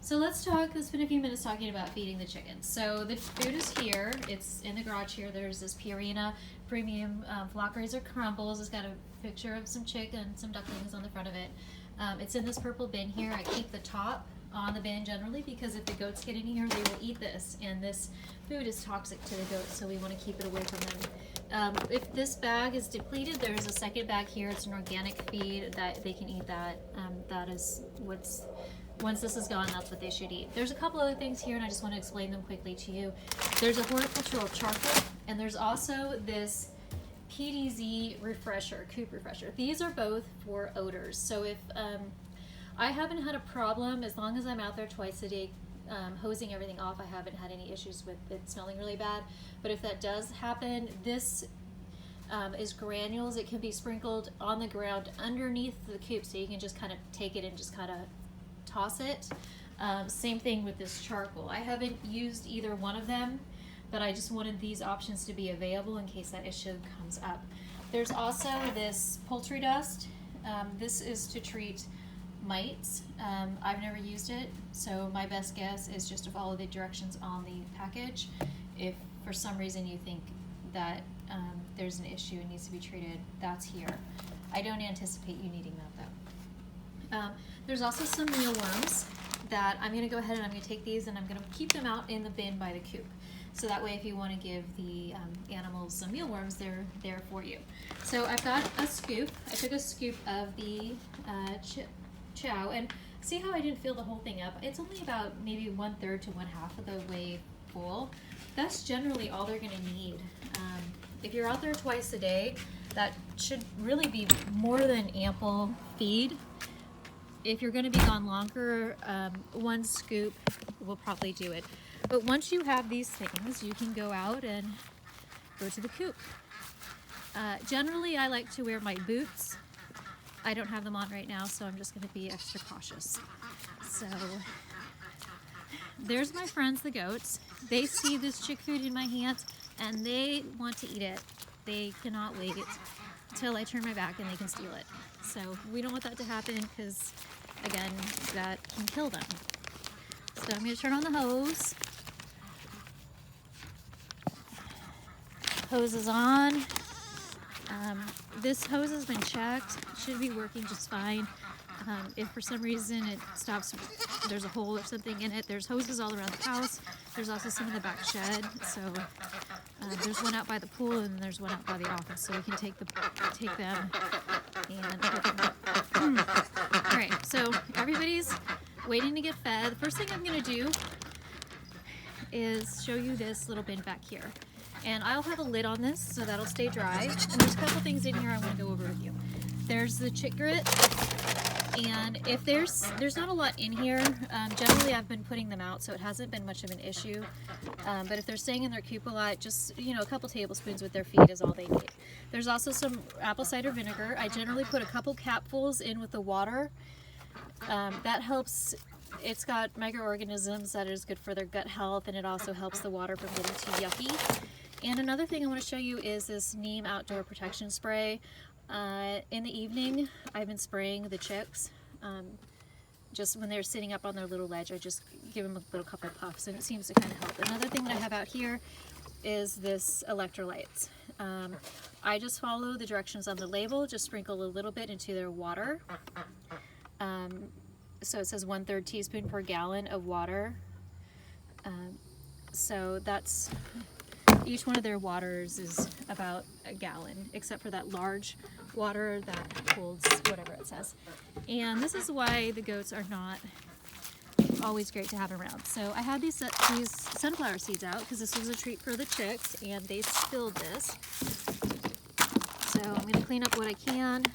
So let's talk, let's spend a few minutes talking about feeding the chickens. So the food is here, it's in the garage here. There's this Purina Premium Flock Raiser Crumbles. It's got a picture of some chicken, some ducklings on the front of it. It's in this purple bin here. I keep the top on the bin generally because if the goats get in here, they will eat this. And this food is toxic to the goats, so we want to keep it away from them. If this bag is depleted, there's a second bag here. It's an organic feed that they can eat that. That is what's... Once this is gone, that's what they should eat. There's a couple other things here, and I just want to explain them quickly to you. There's a horticultural charcoal, and there's also this PDZ refresher, Coop refresher. These are both for odors. So if I haven't had a problem, as long as I'm out there twice a day hosing everything off, I haven't had any issues with it smelling really bad. But if that does happen, this is granules. It can be sprinkled on the ground underneath the coop, so you can just kind of take it and just kind of toss it. Same thing with this charcoal. I haven't used either one of them, but I just wanted these options to be available in case that issue comes up. There's also this poultry dust. This is to treat mites. I've never used it, so my best guess is just to follow the directions on the package. If for some reason you think that there's an issue and needs to be treated, that's here. I don't anticipate you needing that though. There's also some mealworms that I'm going to go ahead and I'm going to take these and I'm going to keep them out in the bin by the coop. So that way if you want to give the animals some mealworms, they're there for you. So I've got a scoop. I took a scoop of the chow, and see how I didn't fill the whole thing up? It's only about maybe 1/3 to 1/2 of the way full. That's generally all they're going to need. If you're out there twice a day, that should really be more than ample feed. If you're going to be gone longer, 1 scoop will probably do it. But once you have these things, you can go out and go to the coop. Generally, I like to wear my boots. I don't have them on right now, so I'm just going to be extra cautious. So there's my friends, the goats. They see this chick food in my hands, and they want to eat it. They cannot wait till I turn my back and they can steal it. So we don't want that to happen because, again, that can kill them. So I'm going to turn on the hose. Hose is on. This hose has been checked. It should be working just fine. If for some reason it stops, there's a hole or something in it. There's hoses all around the house. There's also some in the back shed. So there's one out by the pool and there's one out by the office. So we can take them and hook them up. All right, so everybody's waiting to get fed. The first thing I'm going to do is show you this little bin back here. And I'll have a lid on this so that'll stay dry. And there's a couple things in here I want to go over with you. There's the chick grit, and if there's not a lot in here, generally I've been putting them out, so it hasn't been much of an issue. But if they're staying in their coop a lot, just a couple tablespoons with their feed is all they need. There's also some apple cider vinegar. I generally put a couple capfuls in with the water. That helps. It's got microorganisms that is good for their gut health, and it also helps the water from getting too yucky. And another thing I want to show you is this neem outdoor protection spray. In the evening, I've been spraying the chicks. Just when they're sitting up on their little ledge, I just give them a little couple of puffs, and it seems to kind of help. Another thing that I have out here is this electrolytes. I just follow the directions on the label, just sprinkle a little bit into their water. So it says 1/3 teaspoon per gallon of water. So that's... Each one of their waters is about a gallon, except for that large water that holds whatever it says. And this is why the goats are not always great to have around. So I had these sunflower seeds out because this was a treat for the chicks, and they spilled this. So I'm going to clean up what I can.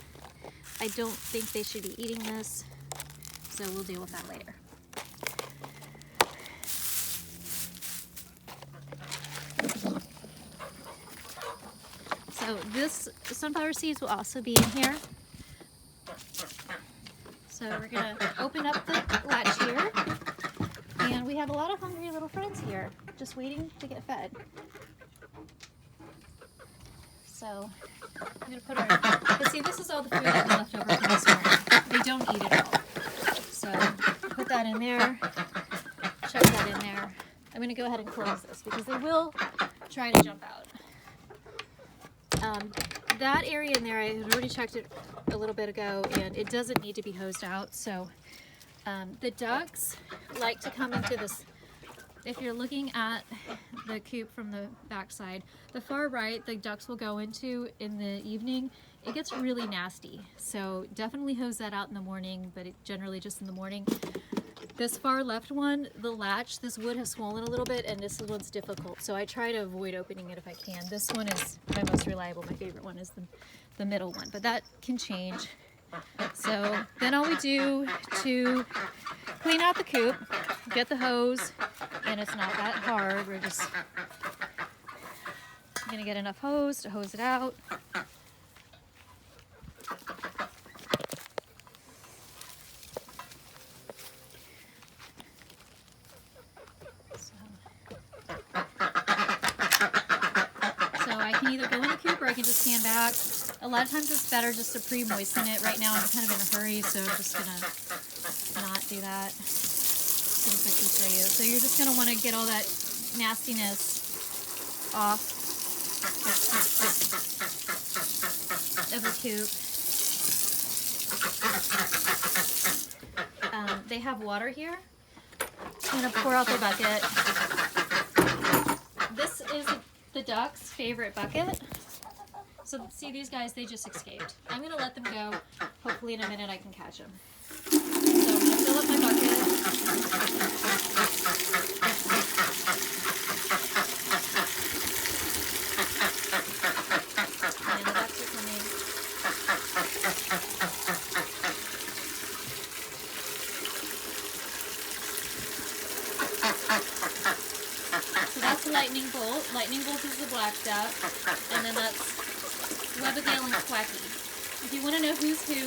I don't think they should be eating this, so we'll deal with that later. So this sunflower seeds will also be in here. So we're going to open up the latch here. And we have a lot of hungry little friends here, just waiting to get fed. So I'm going to put our... But see, this is all the food that we left over from this morning. They don't eat it all. So put that in there. chuck that in there. I'm going to go ahead and close this because they will try to jump out. That area in there, I had already checked it a little bit ago, and it doesn't need to be hosed out. So the ducks like to come into this. If you're looking at the coop from the backside, the far right, the ducks will go into in the evening. It gets really nasty. So definitely hose that out in the morning, but generally just in the morning. This far left one, the latch, this wood has swollen a little bit, and this one's difficult. So I try to avoid opening it if I can. This one is my most reliable. My favorite one is the middle one, but that can change. So then all we do to clean out the coop, get the hose, and it's not that hard. We're just gonna get enough hose to hose it out. So I can either go in the coop or I can just stand back. A lot of times it's better just to pre-moisten it. Right now I'm kind of in a hurry, so I'm just gonna not do that. Pretty quickly for you. So you're just gonna want to get all that nastiness off of the coop. They have water here. I'm gonna pour out the bucket. This is the ducks' favorite bucket. So see these guys, they just escaped. I'm gonna let them go. Hopefully in a minute I can catch them. So I'm gonna fill up my bucket. And the ducks are coming. So that's lightning bolt. Lightning bolt is the black duck, and then that's Webbagale and Quacky. If you want to know who's who,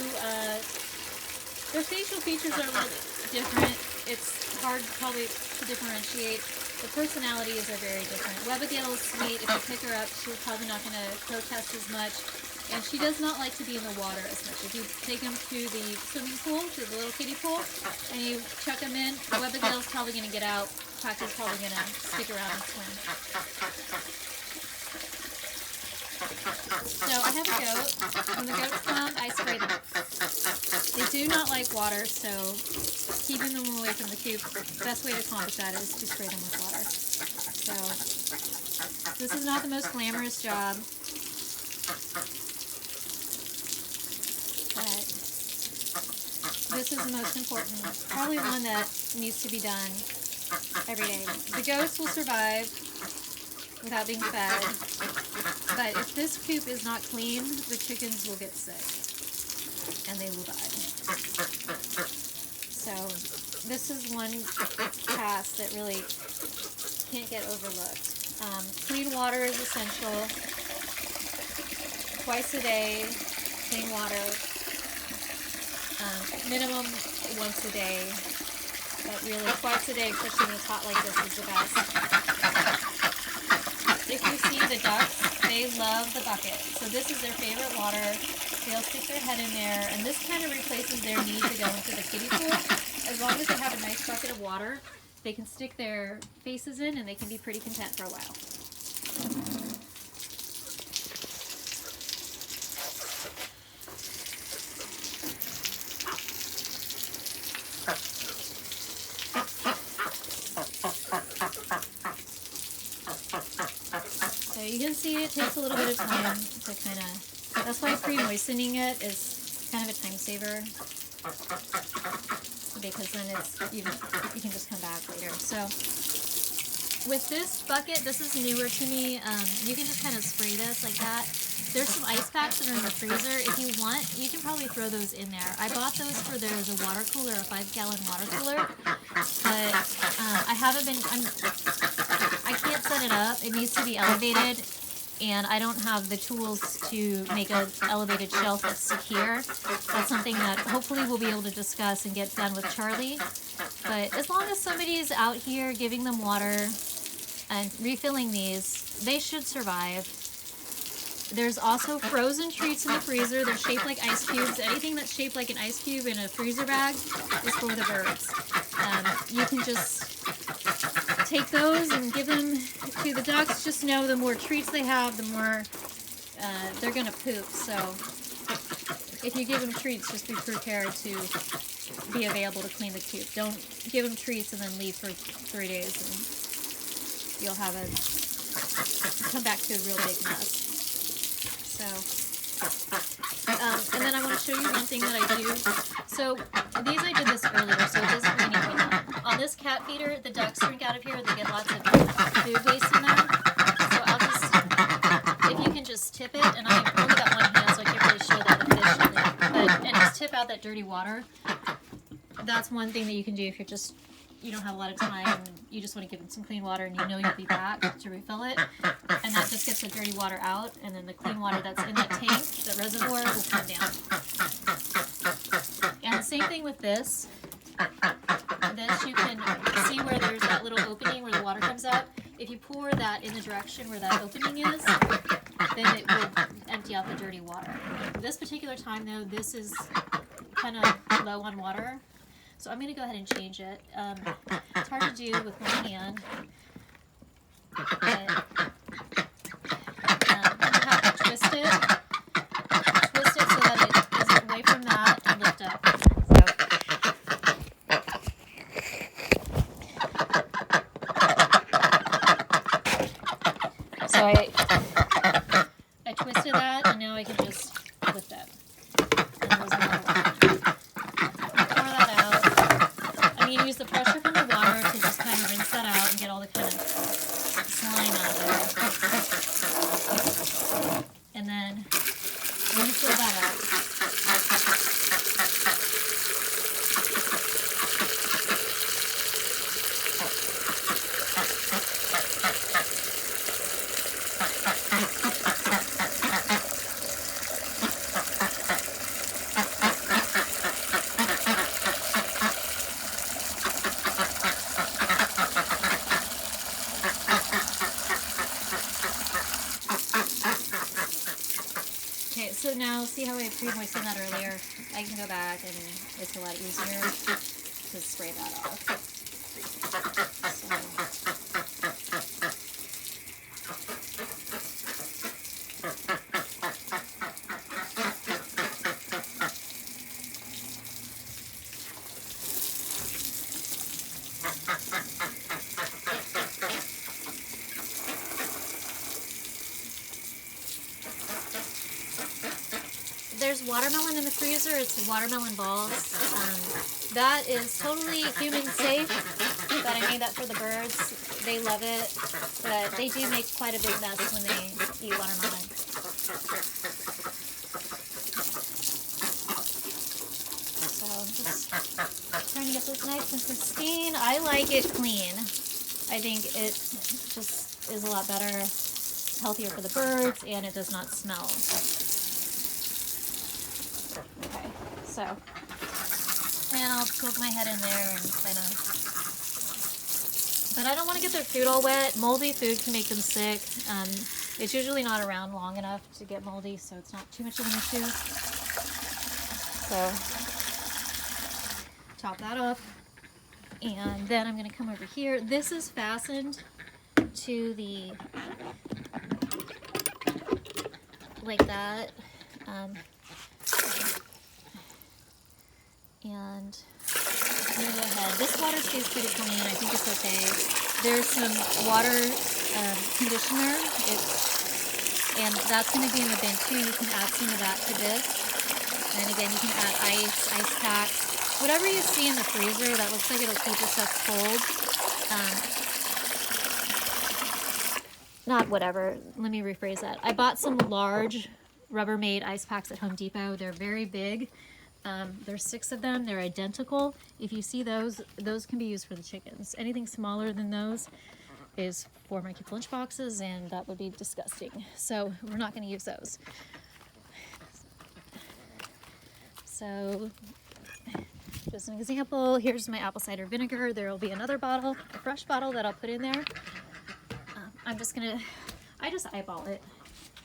their facial features are a little different. It's hard probably to differentiate. The personalities are very different. Webbagale is sweet. If you pick her up, she's probably not going to protest as much. And she does not like to be in the water as much. If you take them to the swimming pool, to the little kiddie pool, and you chuck them in, Webbagale's probably going to get out. Quacky's probably going to stick around and swim. So I have a goat. When the goats come, I spray them. They do not like water, so keeping them away from the coop, the best way to accomplish that is to spray them with water. So this is not the most glamorous job, but this is the most important, probably one that needs to be done every day. The goats will survive without being fed, but if this coop is not clean, the chickens will get sick and they will die. So this is one task that really can't get overlooked. Clean water is essential. Twice a day, clean water. Minimum once a day, but really twice a day, especially when it's hot like this, is the best. If you see the ducks, they love the bucket. So this is their favorite water. They'll stick their head in there, and this kind of replaces their need to go into the kiddie pool. As long as they have a nice bucket of water, they can stick their faces in and they can be pretty content for a while. So you can see it takes a little bit of time to kind of, that's why pre-moistening it is kind of a time saver, because then it's, you can just come back later. So with this bucket, this is newer to me, you can just kind of spray this like that. There's some ice packs that are in the freezer. If you want, you can probably throw those in there. I bought those for there's a water cooler, a 5-gallon water cooler, but I haven't been, I can't set it up. It needs to be elevated, and I don't have the tools to make an elevated shelf that's secure. That's something that hopefully we'll be able to discuss and get done with Charlie. But as long as somebody is out here giving them water and refilling these, they should survive. There's also frozen treats in the freezer. They're shaped like ice cubes. Anything that's shaped like an ice cube in a freezer bag is for the birds. You can just take those and give them to the ducks. Just know the more treats they have, the more they're going to poop. So if you give them treats, just be prepared to be available to clean the coop. Don't give them treats and then leave for 3 days, and you'll have come back to a real big mess. So, and then I want to show you one thing that I do. So these I did this earlier, so it doesn't really need to be done. On this cat feeder, the ducks drink out of here. They get lots of food waste in there. So I'll just, if you can just tip it, and I've only got one hand, so I can't really show that the fish in there, and just tip out that dirty water. That's one thing that you can do if you don't have a lot of time and you just want to give them some clean water and you know you'll be back to refill it. And that just gets the dirty water out, and then the clean water that's in that tank, that reservoir, will come down. And the same thing with this. This, you can see where there's that little opening where the water comes out. If you pour that in the direction where that opening is, then it will empty out the dirty water. This particular time though, this is kind of low on water. So I'm going to go ahead and change it. It's hard to do with one hand. But, you have to twist it so that it is away from that and lift up. So I twisted that, and now I can just lift it. And there's another one. Use the pressure from the water to just kind of rinse that out and get all the kind of slime out of there. And then we're going to fill that up. So now, see how I pre-moistened that earlier? I can go back and it's a lot easier to spray that off. There's watermelon in the freezer. It's watermelon balls. That is totally human safe, but I made that for the birds. They love it, but they do make quite a big mess when they eat watermelon. So I'm just trying to get this nice and pristine. I like it clean. I think it just is a lot better, healthier for the birds, and it does not smell. Okay, so, and I'll poke my head in there and kind of, but I don't want to get their food all wet. Moldy food can make them sick. It's usually not around long enough to get moldy, so it's not too much of an issue. So, top that off, and then I'm going to come over here. This is fastened to the, like that. And I'm going to go ahead. This water stays pretty clean. I think it's okay. There's some water conditioner, and that's going to be in the bin too. You can add some of that to this. And again, you can add ice packs. Whatever you see in the freezer that looks like it'll keep the stuff cold. Not whatever. Let me rephrase that. I bought some large Rubbermaid ice packs at Home Depot. They're very big. There's 6 of them. They're identical. If you see those can be used for the chickens. Anything smaller than those is for my Coop lunch boxes, and that would be disgusting. So we're not going to use those. So just an example, here's my apple cider vinegar. There will be another bottle, a fresh bottle that I'll put in there. I just eyeball it.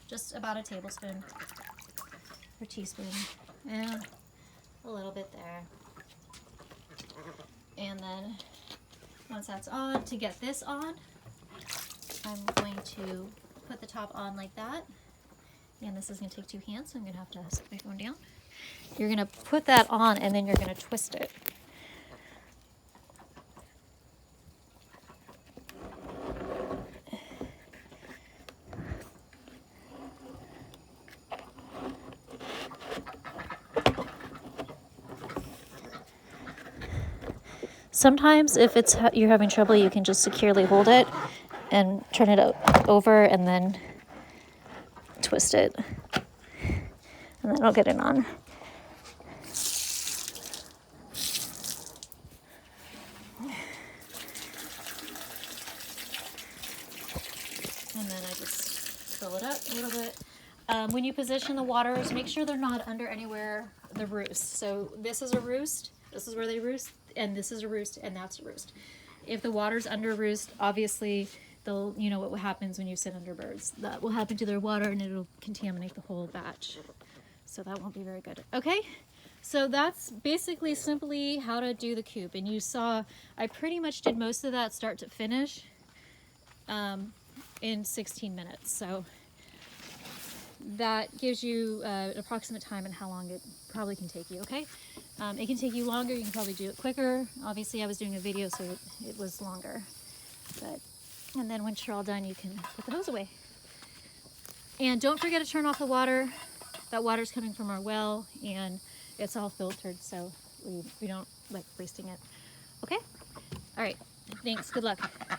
Just about a tablespoon or teaspoon. Yeah. A little bit there, and then Once that's on, to get this on, I'm going to put the top on like that. And this is going to take 2 hands, so I'm going to have to set my phone down. You're going to put that on, and then you're going to twist it. Sometimes if you're having trouble, you can just securely hold it and turn it over and then twist it. And then I'll get it on. And then I just fill it up a little bit. When you position the waters, make sure they're not under anywhere the roost. So this is a roost, this is where they roost, and this is a roost, and that's a roost. If the water's under roost, obviously they'll, you know what happens when you sit under birds. That will happen to their water and it'll contaminate the whole batch. So that won't be very good. Okay, so that's basically simply how to do the coop. And you saw I pretty much did most of that start to finish in 16 minutes. So that gives you an approximate time and how long it probably can take you, okay? It can take you longer, you can probably do it quicker. Obviously I was doing a video, so it was longer. And then once you're all done, you can put the hose away. And don't forget to turn off the water. That water's coming from our well, and it's all filtered, so we don't like wasting it. Okay? All right, thanks, good luck.